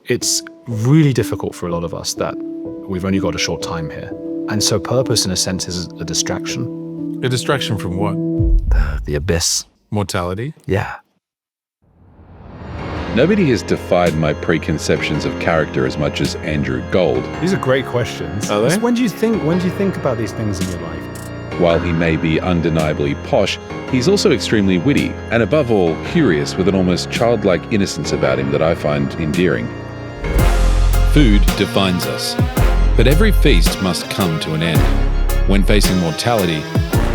it's really difficult for a lot of us that we've only got a short time here. And so purpose, in a sense, is a distraction. A distraction from what? The abyss. Mortality? Yeah. Nobody has defied my preconceptions of character as much as Andrew Gold. These are great questions. Are they? When do you think about these things in your life? While he may be undeniably posh, he's also extremely witty, and above all, curious with an almost childlike innocence about him that I find endearing. Food defines us, but every feast must come to an end. When facing mortality,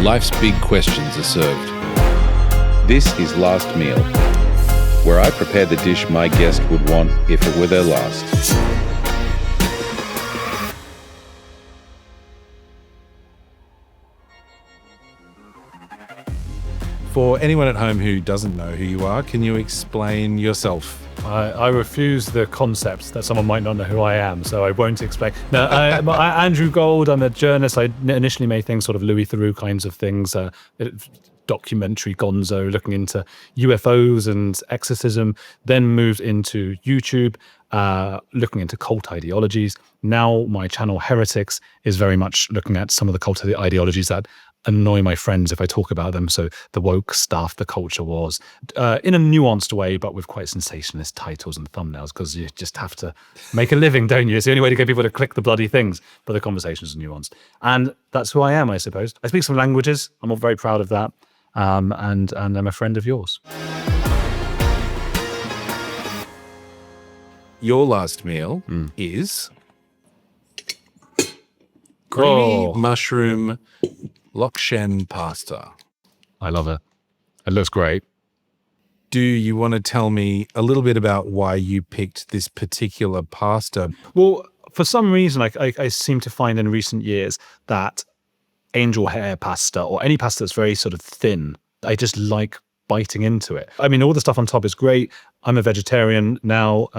life's big questions are served. This is Last Meal, where I prepare the dish my guest would want if it were their last. For anyone at home who doesn't know who you are, can you explain yourself? I refuse the concept that someone might not know who I am, so I won't explain. No, I'm Andrew Gold. I'm a journalist. I initially made things sort of Louis Theroux kinds of things, documentary gonzo, looking into UFOs and exorcism, then moved into YouTube, looking into cult ideologies. Now my channel, Heretics, is very much looking at some of the cult ideologies that annoy my friends if I talk about them. So the woke stuff, the culture wars, in a nuanced way, but with quite sensationalist titles and thumbnails, because you just have to make a living, don't you? It's the only way to get people to click the bloody things, but the conversations are nuanced. And that's who I am, I suppose. I speak some languages. I'm all very proud of that. And I'm a friend of yours. Your last meal is creamy mushroom lokshen pasta. I love it. It looks great. Do you want to tell me a little bit about why you picked this particular pasta? Well, for some reason, I seem to find in recent years that angel hair pasta, or any pasta that's very sort of thin, I just like biting into it. I mean, all the stuff on top is great. I'm a vegetarian now,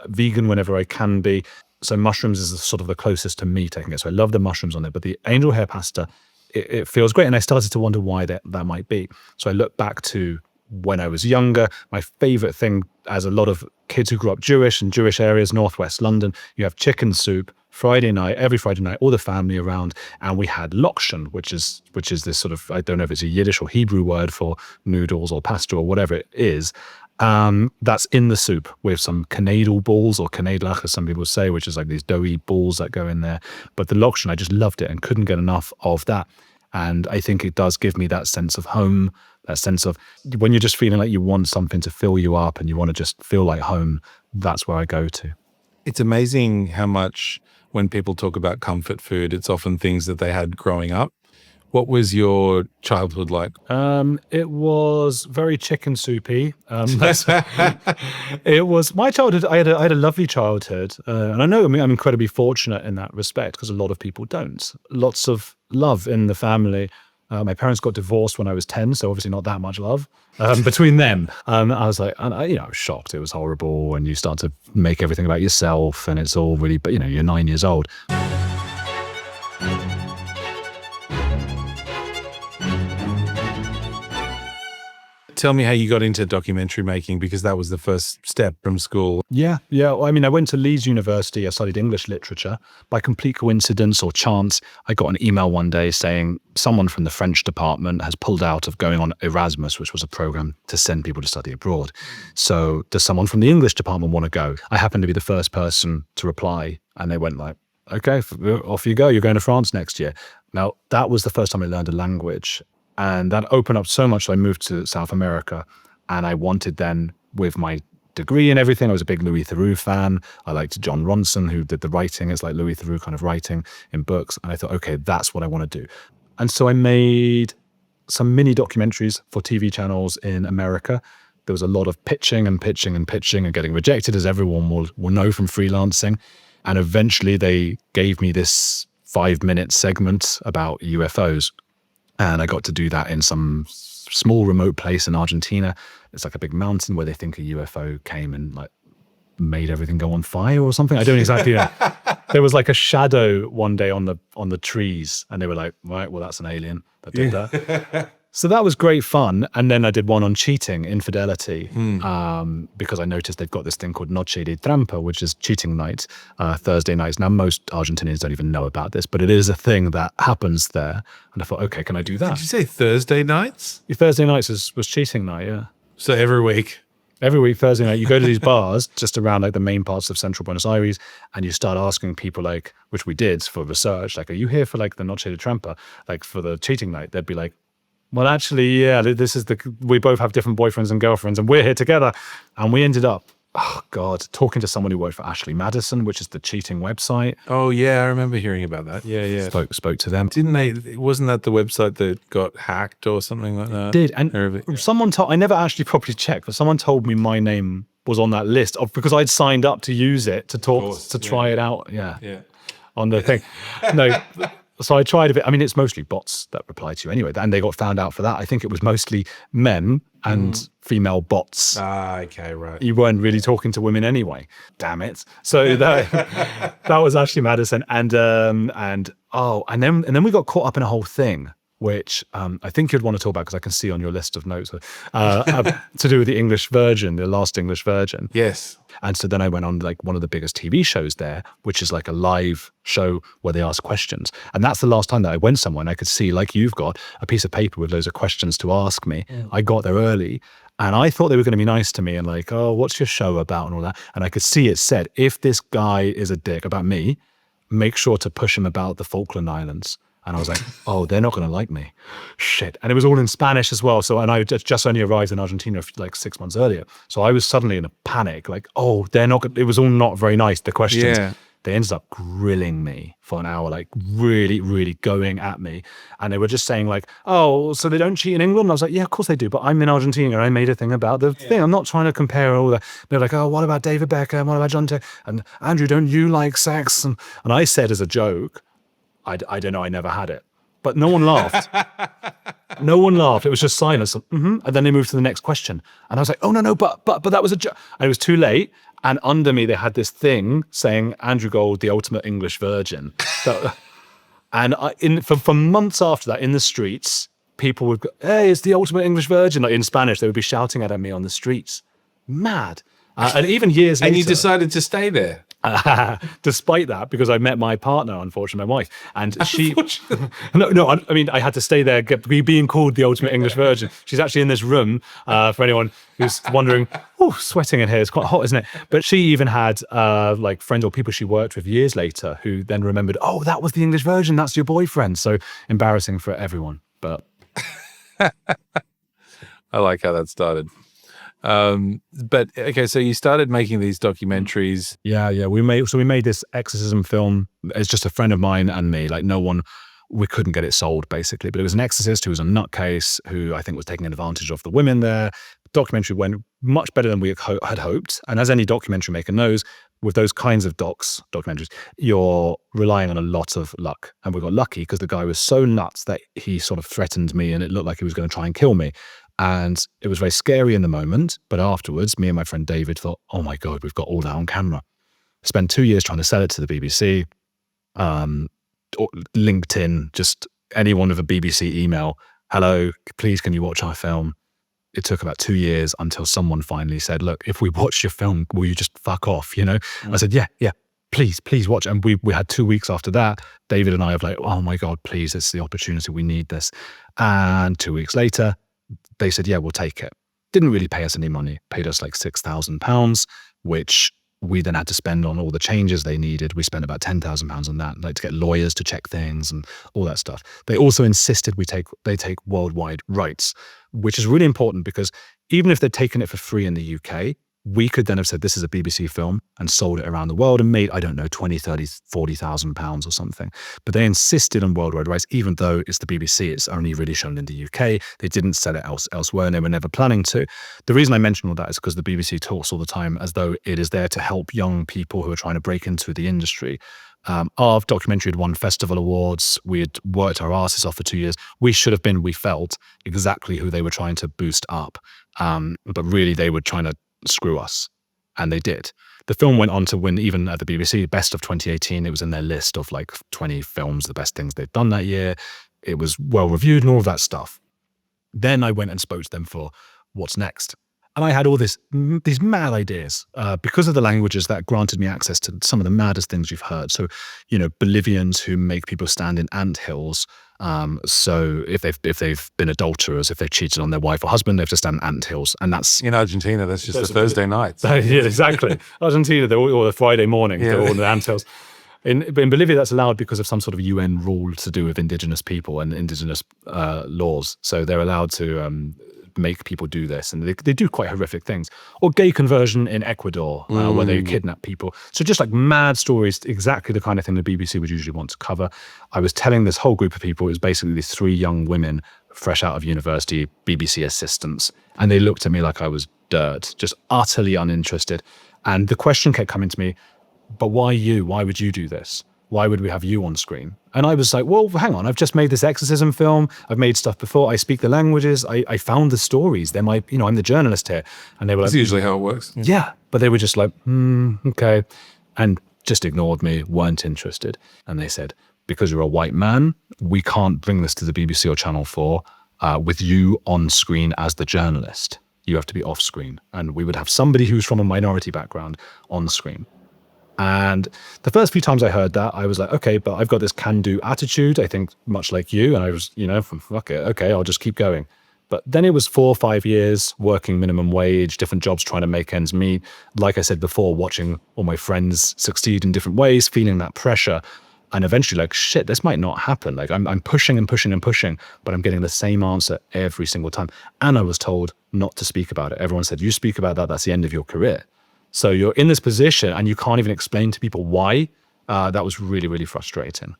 vegan whenever I can be. So mushrooms is sort of the closest to meat I can get. So I love the mushrooms on it, but the angel hair pasta, it feels great. And I started to wonder why that might be. So I looked back to when I was younger. My favorite thing, as a lot of kids who grew up Jewish in Jewish areas, Northwest London, you have chicken soup every Friday night, all the family around, and we had lokshen, which is this sort of, I don't know if it's a Yiddish or Hebrew word for noodles or pasta or whatever it is. That's in the soup with some knedel balls, or knedlach as some people say, which is like these doughy balls that go in there. But the lokshen, I just loved it and couldn't get enough of that. And I think it does give me that sense of home, that sense of when you're just feeling like you want something to fill you up and you want to just feel like home, that's where I go to. It's amazing how much when people talk about comfort food, it's often things that they had growing up. What was your childhood like? It was very chicken soupy. It was my childhood. I had a lovely childhood, and I know, I mean, I'm incredibly fortunate in that respect because a lot of people don't. Lots of love in the family. My parents got divorced when I was 10, so obviously not that much love between them. I was like, I was shocked. It was horrible, and you start to make everything about yourself, and it's all really. But you're 9 years old. Tell me how you got into documentary making, because that was the first step from school. Yeah. Well, I mean, I went to Leeds University. I studied English literature. By complete coincidence or chance, I got an email one day saying someone from the French department has pulled out of going on Erasmus, which was a program to send people to study abroad. So does someone from the English department want to go? I happened to be the first person to reply, and they went like, okay, off you go. You're going to France next year. Now, that was the first time I learned a language. And that opened up so much. So I moved to South America, and I wanted then, with my degree and everything, I was a big Louis Theroux fan. I liked John Ronson, who did the writing. It's like Louis Theroux kind of writing in books. And I thought, okay, that's what I want to do. And so I made some mini documentaries for TV channels in America. There was a lot of pitching and getting rejected, as everyone will know from freelancing. And eventually they gave me this 5-minute segment about UFOs. And I got to do that in some small remote place in Argentina. It's like a big mountain where they think a UFO came and like made everything go on fire or something. I don't exactly know. There was like a shadow one day on the trees, and they were like, right, well, that's an alien that did that. So that was great fun. And then I did one on cheating, infidelity, because I noticed they've got this thing called Noche de Trampa, which is cheating night, Thursday nights. Now, most Argentinians don't even know about this, but it is a thing that happens there. And I thought, okay, can I do that? Did you say Thursday nights? Thursday nights was cheating night, yeah. So every week. Every week, Thursday night, you go to these bars just around like the main parts of central Buenos Aires, and you start asking people like, which we did for research, like, are you here for like the Noche de Trampa, like for the cheating night? They'd be like, well, actually, yeah, we both have different boyfriends and girlfriends and we're here together. And we ended up, oh God, talking to someone who worked for Ashley Madison, which is the cheating website. Oh yeah, I remember hearing about that. Yeah. Spoke to them. Wasn't that the website that got hacked or something like that? Did. And someone told, I never actually properly checked, but someone told me my name was on that list because I'd signed up to use it to try it out. Yeah. On the thing. No. So I tried a bit. I mean, it's mostly bots that reply to you anyway, and they got found out for that. I think it was mostly men and female bots. Ah, okay, right. You weren't really talking to women anyway. Damn it. So that was Ashley Madison, and then we got caught up in a whole thing, which I think you'd want to talk about because I can see on your list of notes to do with the English Virgin, the last English Virgin. Yes. And so then I went on like one of the biggest TV shows there, which is like a live show where they ask questions. And that's the last time that I went somewhere and I could see, like you've got, a piece of paper with loads of questions to ask me. I got there early and I thought they were going to be nice to me and like, oh, what's your show about and all that. And I could see it said, if this guy is a dick about me, make sure to push him about the Falkland Islands. And I was like, oh, they're not going to like me. Shit. And it was all in Spanish as well. So, and I just only arrived in Argentina like 6 months earlier. So I was suddenly in a panic, like, oh, they're not, it was all not very nice, the questions. Yeah. They ended up grilling me for an hour, like really, really going at me. And they were just saying like, oh, so they don't cheat in England? And I was like, yeah, of course they do. But I'm in Argentina. I made a thing about the thing. I'm not trying to compare all that. They're like, oh, what about David Beckham? What about John Terry? And Andrew, don't you like sex? And I said as a joke, I don't know, I never had it. But no one laughed. No one laughed. It was just silence. And then they moved to the next question. And I was like, oh, no, but that was a joke. And it was too late. And under me, they had this thing saying, Andrew Gold, the ultimate English virgin. And for months after that, in the streets, people would go, hey, it's the ultimate English virgin. Like in Spanish, they would be shouting at me on the streets. Mad. And even years later. And you decided to stay there? Despite that, because I met my partner, unfortunately, my wife, and she. No, I mean, I had to stay there, being called the ultimate English virgin. She's actually in this room. For anyone who's wondering, oh, sweating in here. It's quite hot, isn't it? But she even had like friends or people she worked with years later who then remembered, oh, that was the English virgin. That's your boyfriend. So embarrassing for everyone. But I like how that started. But okay, so you started making these documentaries. Yeah. We made this exorcism film. It's just a friend of mine and me. Like we couldn't get it sold basically. But it was an exorcist who was a nutcase who I think was taking advantage of the women there. The documentary went much better than we had hoped. And as any documentary maker knows, with those kinds of documentaries, you're relying on a lot of luck. And we got lucky because the guy was so nuts that he sort of threatened me and it looked like he was going to try and kill me. And it was very scary in the moment, but afterwards, me and my friend David thought, oh my God, we've got all that on camera. Spent 2 years trying to sell it to the BBC, LinkedIn, just anyone with a BBC email, hello, please can you watch our film? It took about 2 years until someone finally said, look, if we watch your film, will you just fuck off, you know? I said, yeah, please watch. And we had 2 weeks after that, David and I were like, oh my God, please, it's the opportunity, we need this. And 2 weeks later, they said, yeah, we'll take it. Didn't really pay us any money, paid us like £6,000, which we then had to spend on all the changes they needed. We spent about £10,000 on that, like to get lawyers to check things and all that stuff. They also insisted they take worldwide rights, which is really important because even if they'd taken it for free in the UK, we could then have said this is a BBC film and sold it around the world and made, I don't know, 20, 30, 40,000 pounds or something. But they insisted on worldwide rights, even though it's the BBC, it's only really shown in the UK. They didn't sell it elsewhere and they were never planning to. The reason I mention all that is because the BBC talks all the time as though it is there to help young people who are trying to break into the industry. Our documentary had won festival awards. We had worked our asses off for 2 years. We should have been, we felt, exactly who they were trying to boost up. But really they were trying to screw us, and they did. The film went on to win, even at the BBC, Best of 2018. It was in their list of like 20 films, the best things they'd done that year. It was well reviewed and all of that stuff. Then I went and spoke to them for what's next. And I had all these mad ideas because of the languages that granted me access to some of the maddest things you've heard. So, Bolivians who make people stand in anthills. So if they've been adulterers, if they've cheated on their wife or husband, they have to stand in anthills. And that's in Argentina. That's just a Thursday night. Yeah, exactly. Argentina, they're all a Friday morning. They're all in the anthills. In Bolivia, that's allowed because of some sort of UN rule to do with indigenous people and indigenous laws. So they're allowed to make people do this, and they do quite horrific things. Or gay conversion in Ecuador, where they kidnap people. So just like mad stories, exactly the kind of thing the BBC would usually want to cover. I was telling this whole group of people, it was basically these 3 young women fresh out of university, BBC assistants, and they looked at me like I was dirt, just utterly uninterested. And the question kept coming to me, but why you? Why would you do this? Why would we have you on screen? And I was like, well, hang on. I've just made this exorcism film. I've made stuff before. I speak the languages. I found the stories. They're I'm the journalist here. And they were like, that's usually how it works. Yeah. But they were just like, okay. And just ignored me, weren't interested. And they said, because you're a white man, we can't bring this to the BBC or Channel 4 with you on screen as the journalist. You have to be off screen. And we would have somebody who's from a minority background on screen. And the first few times I heard that, I was like, okay, but I've got this can-do attitude, I think much like you. And I was, fuck it. Okay, I'll just keep going. But then it was 4 or 5 years working minimum wage, different jobs, trying to make ends meet. Like I said before, watching all my friends succeed in different ways, feeling that pressure. And eventually like, shit, this might not happen. Like I'm pushing and pushing and pushing, but I'm getting the same answer every single time. And I was told not to speak about it. Everyone said, you speak about that, that's the end of your career. So you're in this position and you can't even explain to people why. That was really, really frustrating.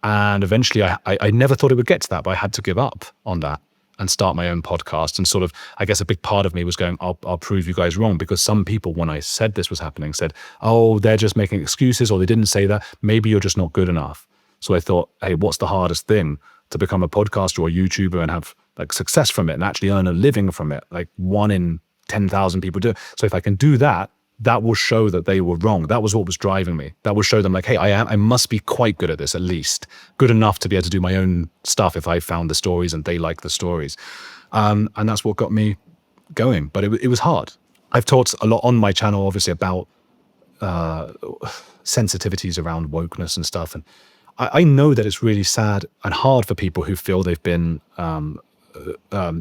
And eventually I never thought it would get to that, but I had to give up on that and start my own podcast. And sort of, I guess a big part of me was going, I'll prove you guys wrong, because some people, when I said this was happening, said, oh, they're just making excuses, or they didn't say that. Maybe you're just not good enough. So I thought, hey, what's the hardest thing? To become a podcaster or a YouTuber and have like success from it and actually earn a living from it. Like 1 in 10,000 people do. So if I can do that, that will show that they were wrong. That was what was driving me. That will show them like, hey, I must be quite good at this, at least. Good enough to be able to do my own stuff if I found the stories and they like the stories. And that's what got me going. But it was hard. I've talked a lot on my channel, obviously, about sensitivities around wokeness and stuff. And I know that it's really sad and hard for people who feel they've been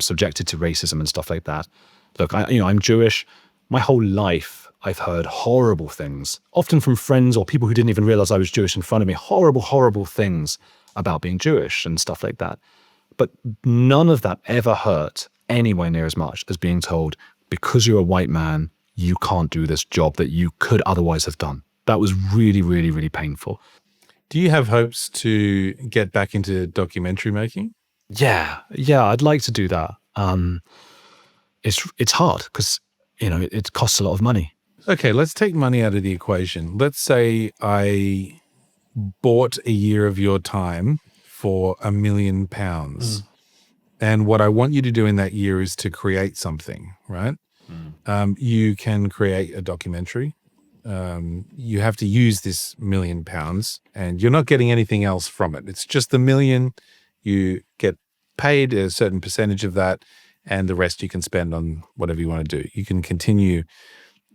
subjected to racism and stuff like that. Look, I'm Jewish. My whole life, I've heard horrible things, often from friends or people who didn't even realize I was Jewish in front of me, horrible, horrible things about being Jewish and stuff like that. But none of that ever hurt anywhere near as much as being told, because you're a white man, you can't do this job that you could otherwise have done. That was really, really, really painful. Do you have hopes to get back into documentary making? Yeah, I'd like to do that. It's hard because, it costs a lot of money. Okay, let's take money out of the equation. Let's say I bought a year of your time for £1 million. And what I want you to do in that year is to create something, right? You can create a documentary. You have to use this £1 million and you're not getting anything else from it. It's just the $1 million. You get paid a certain percentage of that, and the rest you can spend on whatever you want to do. You can continue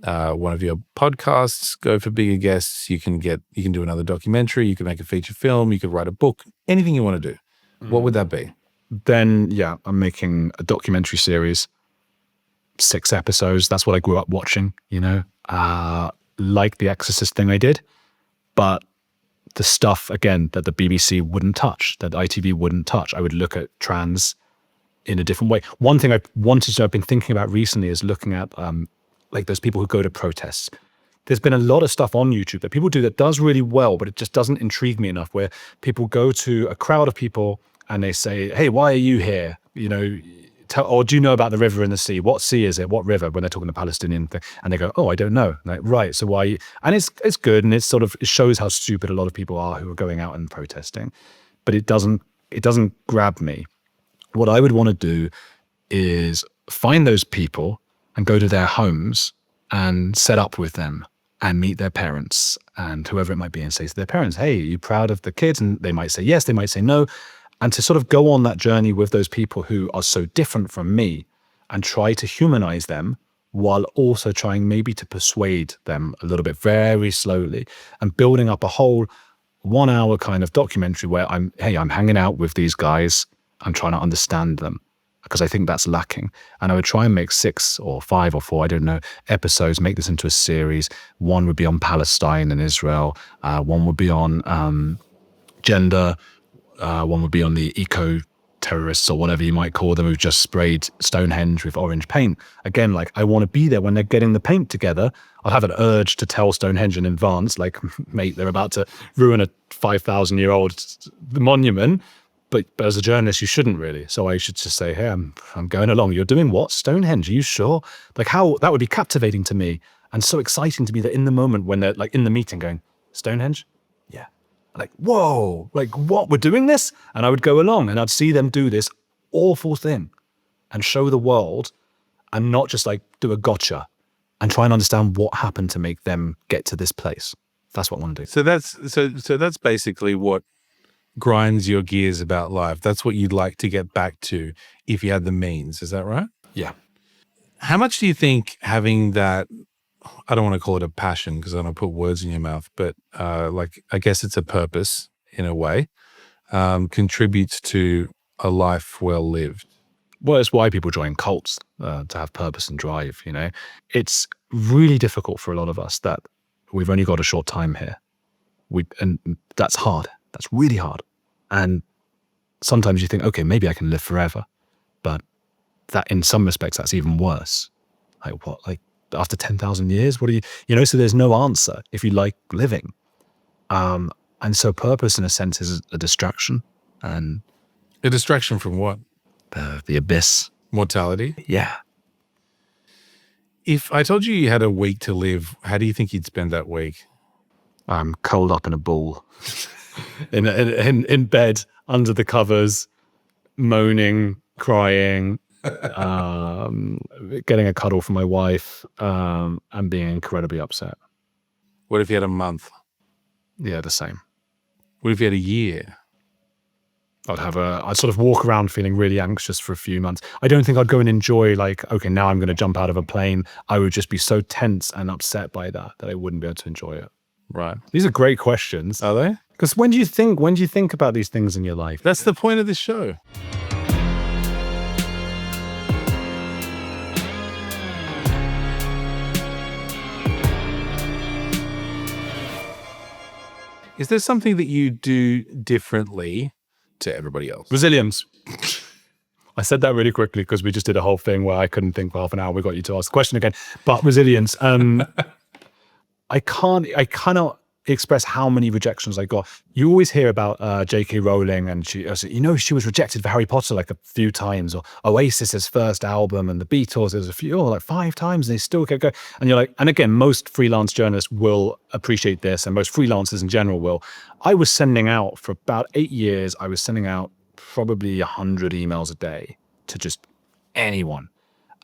one of your podcasts, go for bigger guests. You can do another documentary. You can make a feature film. You could write a book. Anything you want to do. What would that be? Then, I'm making a documentary series, 6 episodes. That's what I grew up watching, like the Exorcist thing I did. But the stuff, again, that the BBC wouldn't touch, that ITV wouldn't touch. I would look at trans in a different way. One thing I've been thinking about recently is looking at like those people who go to protests. There's been a lot of stuff on YouTube that people do that does really well, but it just doesn't intrigue me enough, where people go to a crowd of people and they say, hey, why are you here? Or do you know about the river and the sea? What sea is it? What river? When they're talking the Palestinian thing. And they go, oh, I don't know. Like, right, so why? And it's good, and it shows how stupid a lot of people are who are going out and protesting. But it doesn't grab me. What I would want to do is find those people and go to their homes and set up with them and meet their parents and whoever it might be, and say to their parents, hey, are you proud of the kids? And they might say yes, they might say no. And to sort of go on that journey with those people who are so different from me and try to humanize them while also trying maybe to persuade them a little bit very slowly and building up a whole 1 hour kind of documentary where I'm hanging out with these guys. I'm trying to understand them because I think that's lacking. And I would try and make 6 or 5 or 4, I don't know, episodes, make this into a series. One would be on Palestine and Israel. One would be on gender. One would be on the eco-terrorists or whatever you might call them who've just sprayed Stonehenge with orange paint. Again, like I want to be there when they're getting the paint together. I'll have an urge to tell Stonehenge in advance, like, mate, they're about to ruin a 5,000-year-old monument. But as a journalist, you shouldn't really. So I should just say, hey, I'm going along. You're doing what? Stonehenge? Are you sure? Like how that would be captivating to me and so exciting to me that in the moment when they're like in the meeting going, Stonehenge? Yeah. Like, whoa, like what? We're doing this? And I would go along and I'd see them do this awful thing and show the world and not just like do a gotcha and try and understand what happened to make them get to this place. That's what I want to do. So that's basically what grinds your gears about life. That's what you'd like to get back to if you had the means. Is that right? Yeah. How much do you think having that, I don't want to call it a passion because I don't put words in your mouth, but like I guess it's a purpose in a way, contributes to a life well lived? Well, it's why people join cults, to have purpose and drive, you know. It's really difficult for a lot of us that we've only got a short time here. And that's hard. That's really hard. And sometimes you think, okay, maybe I can live forever. But that in some respects, that's even worse. Like what? Like after 10,000 years? What do you know, so there's no answer if you like living. And so purpose in a sense is a distraction. And a distraction from what? The abyss. Mortality? Yeah. If I told you you had a week to live, how do you think you'd spend that week? I'm curled up in a ball. in bed under the covers, moaning, crying, getting a cuddle from my wife, and being incredibly upset. What if you had a month? Yeah, the same. What if you had a year? I'd sort of walk around feeling really anxious for a few months. I don't think I'd go and enjoy like, okay, now I'm going to jump out of a plane. I would just be so tense and upset by that I wouldn't be able to enjoy it. Right. These are great questions. Are they? Because when do you think about these things in your life? That's the point of this show. Is there something that you do differently to everybody else? Resilience. I said that really quickly because we just did a whole thing where I couldn't think for half an hour. We got you to ask the question again. But resilience. I cannot express how many rejections I got. You always hear about J.K. Rowling and she was rejected for Harry Potter like a few times, or Oasis's first album and the Beatles, there's a few, like 5 times, and they still kept going. And you're like, and again, most freelance journalists will appreciate this, and most freelancers in general will. I was sending out for about 8 years, I was sending out probably 100 emails a day to just anyone.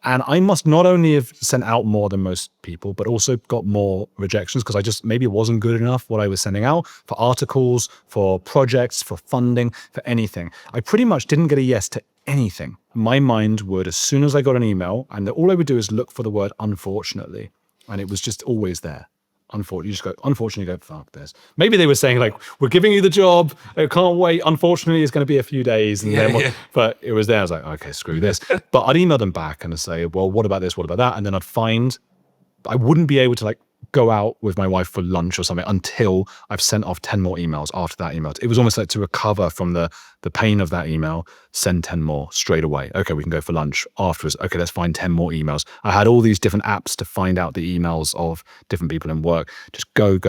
And I must not only have sent out more than most people, but also got more rejections because maybe it wasn't good enough what I was sending out for articles, for projects, for funding, for anything. I pretty much didn't get a yes to anything. My mind would, as soon as I got an email, and all I would do is look for the word unfortunately. And it was just always there. Unfortunately, you just go, unfortunately, go, fuck this. Maybe they were saying like, we're giving you the job. I can't wait. Unfortunately, it's going to be a few days. And but it was there. I was like, okay, screw this. But I'd email them back and I'd say, well, what about this? What about that? And then I wouldn't be able to like go out with my wife for lunch or something until I've sent off 10 more emails after that email. It was almost like to recover from the pain of that email, send 10 more straight away. Okay, we can go for lunch afterwards. Okay, let's find 10 more emails. I had all these different apps to find out the emails of different people in work. Just go.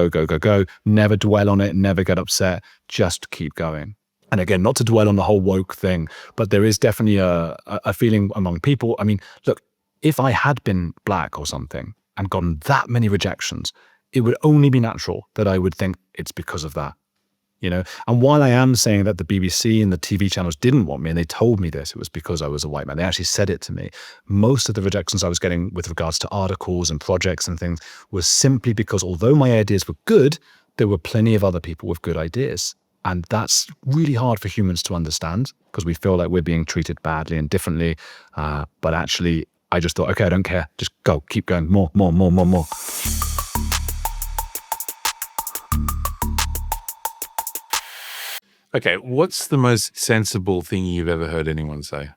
Never dwell on it, never get upset, just keep going. And again, not to dwell on the whole woke thing, but there is definitely a feeling among people. I mean, look, if I had been black or something, and gotten that many rejections, it would only be natural that I would think it's because of that, you know? And while I am saying that the BBC and the TV channels didn't want me, and they told me this, it was because I was a white man. They actually said it to me. Most of the rejections I was getting with regards to articles and projects and things was simply because although my ideas were good, there were plenty of other people with good ideas. And that's really hard for humans to understand because we feel like we're being treated badly and differently. But actually, I just thought, okay, I don't care. Just go, keep going, more. Okay, what's the most sensible thing you've ever heard anyone say?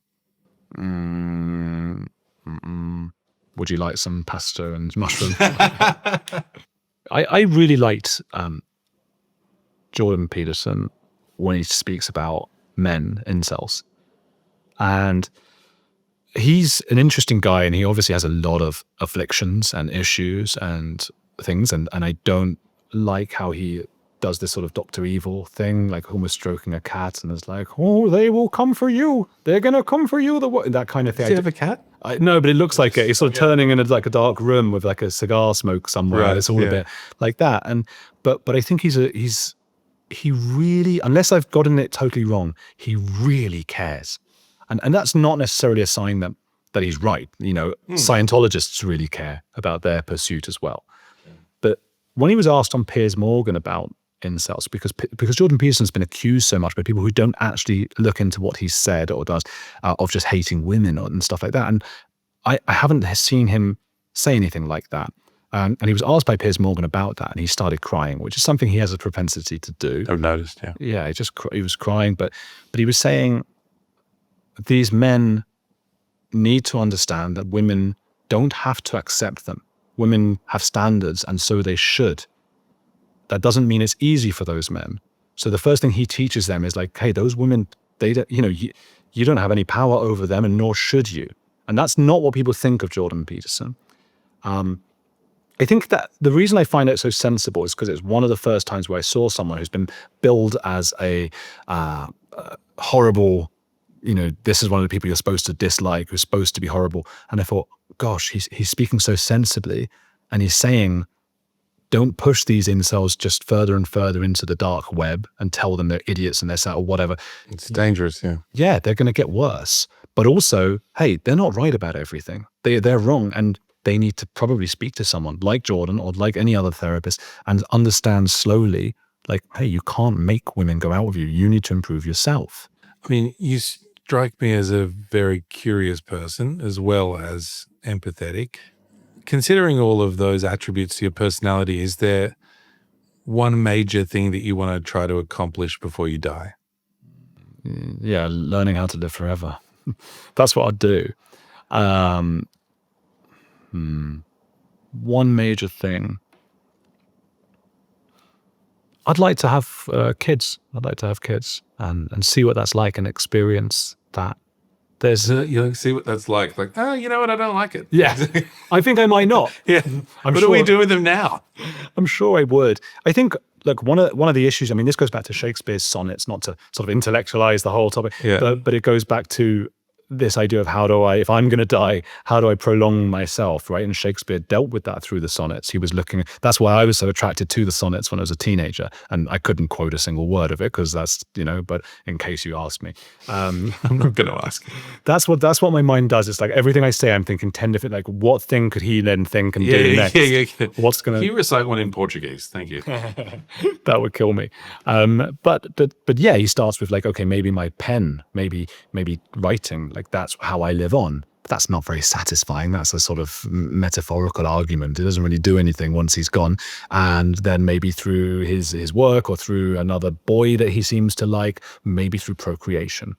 Would you like some pasta and mushroom? I really liked Jordan Peterson when he speaks about men, incels. And he's an interesting guy, and he obviously has a lot of afflictions and issues and things. And I don't like how he does this sort of Dr. Evil thing, like almost stroking a cat, and it's like, oh, they will come for you. They're going to come for you. That kind of thing. Does he have a cat? No, but it looks like it. He's sort of turning in like a dark room with like a cigar smoke somewhere. Right, It's all a bit like that. And but I think he really, unless I've gotten it totally wrong, he really cares. And that's not necessarily a sign that he's right. Scientologists really care about their pursuit as well. But when he was asked on Piers Morgan about incels, because Jordan Peterson's been accused so much by people who don't actually look into what he's said or does, of just hating women and stuff like that. And I haven't seen him say anything like that. And he was asked by Piers Morgan about that, and he started crying, which is something he has a propensity to do. I've noticed, yeah. Yeah, he was crying, but he was saying these men need to understand that women don't have to accept them. Women have standards, and so they should. That doesn't mean it's easy for those men. So the first thing he teaches them is like, hey, those women, they don't, you don't have any power over them, and nor should you. And that's not what people think of Jordan Peterson. I think that the reason I find it so sensible is because it's one of the first times where I saw someone who's been billed as a horrible, this is one of the people you're supposed to dislike, who's supposed to be horrible. And I thought, gosh, he's speaking so sensibly, and he's saying, don't push these incels just further and further into the dark web and tell them they're idiots and they're sad or whatever. It's dangerous, yeah. Yeah, they're going to get worse. But also, hey, they're not right about everything. They're wrong, and they need to probably speak to someone like Jordan or like any other therapist and understand slowly, like, hey, you can't make women go out with you. You need to improve yourself. I mean, you strike me as a very curious person as well as empathetic. Considering all of those attributes to your personality, is there one major thing that you want to try to accomplish before you die? Yeah, learning how to live forever. That's what I'd do. One major thing. I'd like to have kids. I'd like to have kids and see what that's like and experience that. You see what that's like. Like, you know what? I don't like it. Yeah, I think I might not. Yeah. What do we do with them now? I'm sure I would. I think, look, one of the issues, I mean, this goes back to Shakespeare's sonnets, not to sort of intellectualize the whole topic, but it goes back to this idea of if I'm going to die, how do I prolong myself, right? And Shakespeare dealt with that through the sonnets. He was looking, that's why I was so attracted to the sonnets when I was a teenager. And I couldn't quote a single word of it because that's, but in case you asked me. I'm not going to ask. That's what my mind does. It's like everything I say, I'm thinking 10 different, like what thing could he then think and do next? Yeah. What's going to... Can you recite one in Portuguese? Thank you. That would kill me. But yeah, he starts with like, okay, maybe my pen, maybe writing, like that's how I live on. But that's not very satisfying. That's a sort of metaphorical argument. It doesn't really do anything once he's gone. And then maybe through his work or through another boy that he seems to like, maybe through procreation.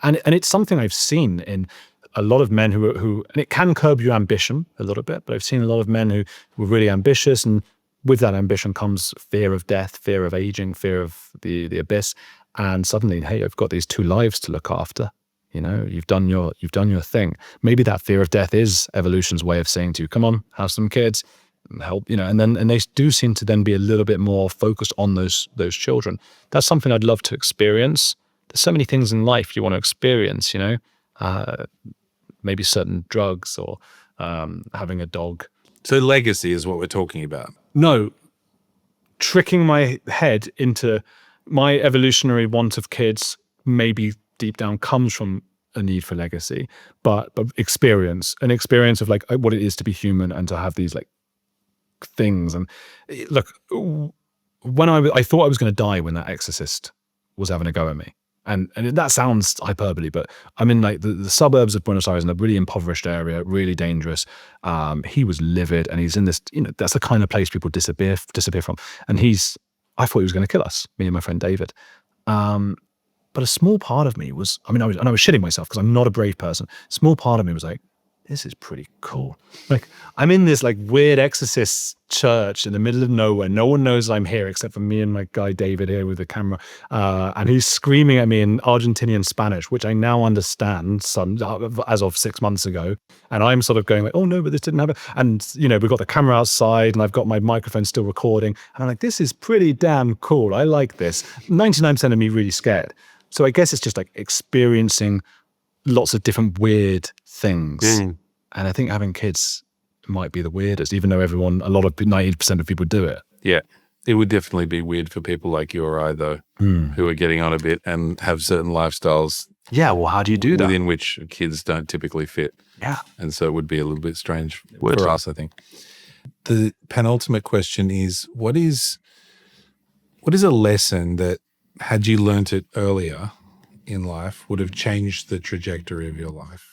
And it's something I've seen in a lot of men who and it can curb your ambition a little bit, but I've seen a lot of men who were really ambitious, and with that ambition comes fear of death, fear of aging, fear of the abyss. And suddenly, hey, I've got these 2 lives to look after. You've done your thing. Maybe that fear of death is evolution's way of saying to you, come on, have some kids, and help, and they do seem to then be a little bit more focused on those children. That's something I'd love to experience. There's so many things in life you want to experience, maybe certain drugs or having a dog. So legacy is what we're talking about. No, tricking my head into my evolutionary want of kids, maybe deep down comes from a need for legacy, but an experience of like what it is to be human and to have these like things. And look, when I thought I was going to die when that exorcist was having a go at me. And that sounds hyperbole, but I'm in like the suburbs of Buenos Aires in a really impoverished area, really dangerous. He was livid, and he's in this, that's the kind of place people disappear from. And I thought he was going to kill us, me and my friend David. But a small part of me was, I was shitting myself because I'm not a brave person. A small part of me was like, this is pretty cool. Like, I'm in this like weird exorcist church in the middle of nowhere. No one knows I'm here except for me and my guy David here with the camera. And he's screaming at me in Argentinian Spanish, which I now understand as of 6 months ago. And I'm sort of going like, oh no, but this didn't happen. And, we've got the camera outside and I've got my microphone still recording. And I'm like, this is pretty damn cool. I like this. 99% of me really scared. So I guess it's just like experiencing lots of different weird things. And I think having kids might be the weirdest, even though 90% of people do it. Yeah. It would definitely be weird for people like you or I, though, who are getting on a bit and have certain lifestyles. Yeah, well, how do you do that? Within which kids don't typically fit. Yeah. And so it would be a little bit strange for us, I think. The penultimate question is, what is a lesson that, had you learnt it earlier in life, would have changed the trajectory of your life?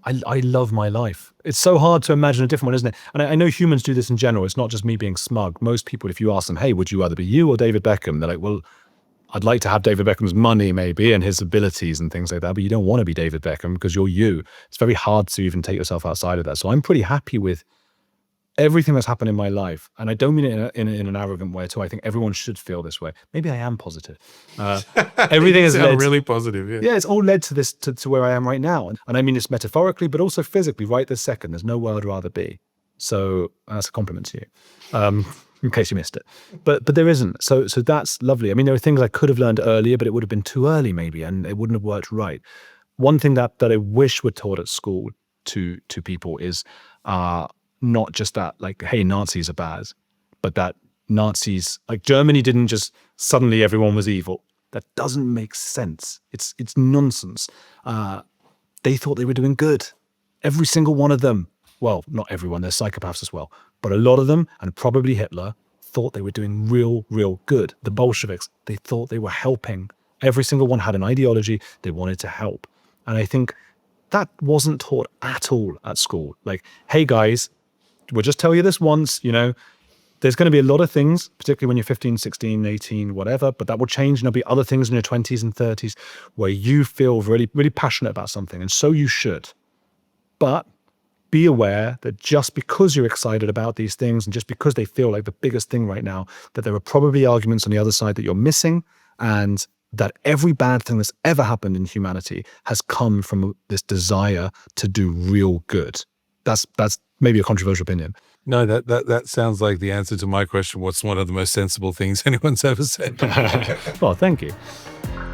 I love my life. It's so hard to imagine a different one, isn't it? And I know humans do this in general. It's not just me being smug. Most people, if you ask them, hey, would you rather be you or David Beckham? They're like, well, I'd like to have David Beckham's money maybe and his abilities and things like that, but you don't want to be David Beckham because you're you. It's very hard to even take yourself outside of that. So I'm pretty happy with everything that's happened in my life. And I don't mean it in an arrogant way too. I think everyone should feel this way. Maybe I am positive. Everything has led really positive. Yeah, it's all led to this, to where I am right now. And I mean this metaphorically, but also physically right this second. There's nowhere I'd rather be. So that's a compliment to you, in case you missed it. But there isn't. So that's lovely. I mean, there are things I could have learned earlier, but it would have been too early maybe, and it wouldn't have worked right. One thing that I wish were taught at school to people is not just that, like, hey, Nazis are bad, but that Nazis, like Germany didn't just suddenly everyone was evil. That doesn't make sense. It's nonsense. They thought they were doing good. Every single one of them. Well, not everyone, there's psychopaths as well. But a lot of them, and probably Hitler, thought they were doing real good. The Bolsheviks, they thought they were helping. Every single one had an ideology. They wanted to help. And I think that wasn't taught at all at school. Like, hey guys, we'll just tell you this once, there's going to be a lot of things, particularly when you're 15, 16, 18, whatever, but that will change. And there'll be other things in your 20s and 30s where you feel really, really passionate about something. And so you should. But be aware that just because you're excited about these things and just because they feel like the biggest thing right now, that there are probably arguments on the other side that you're missing, and that every bad thing that's ever happened in humanity has come from this desire to do real good. That's maybe a controversial opinion. No, that sounds like the answer to my question. What's one of the most sensible things anyone's ever said? Well, thank you.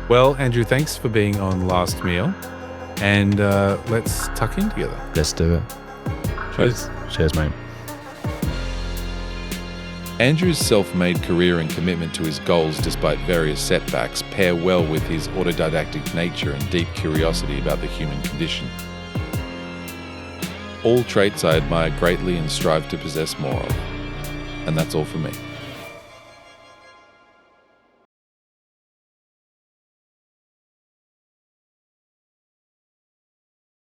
Well, Andrew, thanks for being on Last Meal. And let's tuck in together. Let's do it. Cheers. Cheers, mate. Andrew's self-made career and commitment to his goals despite various setbacks pair well with his autodidactic nature and deep curiosity about the human condition. All traits I admire greatly and strive to possess more of. And that's all for me.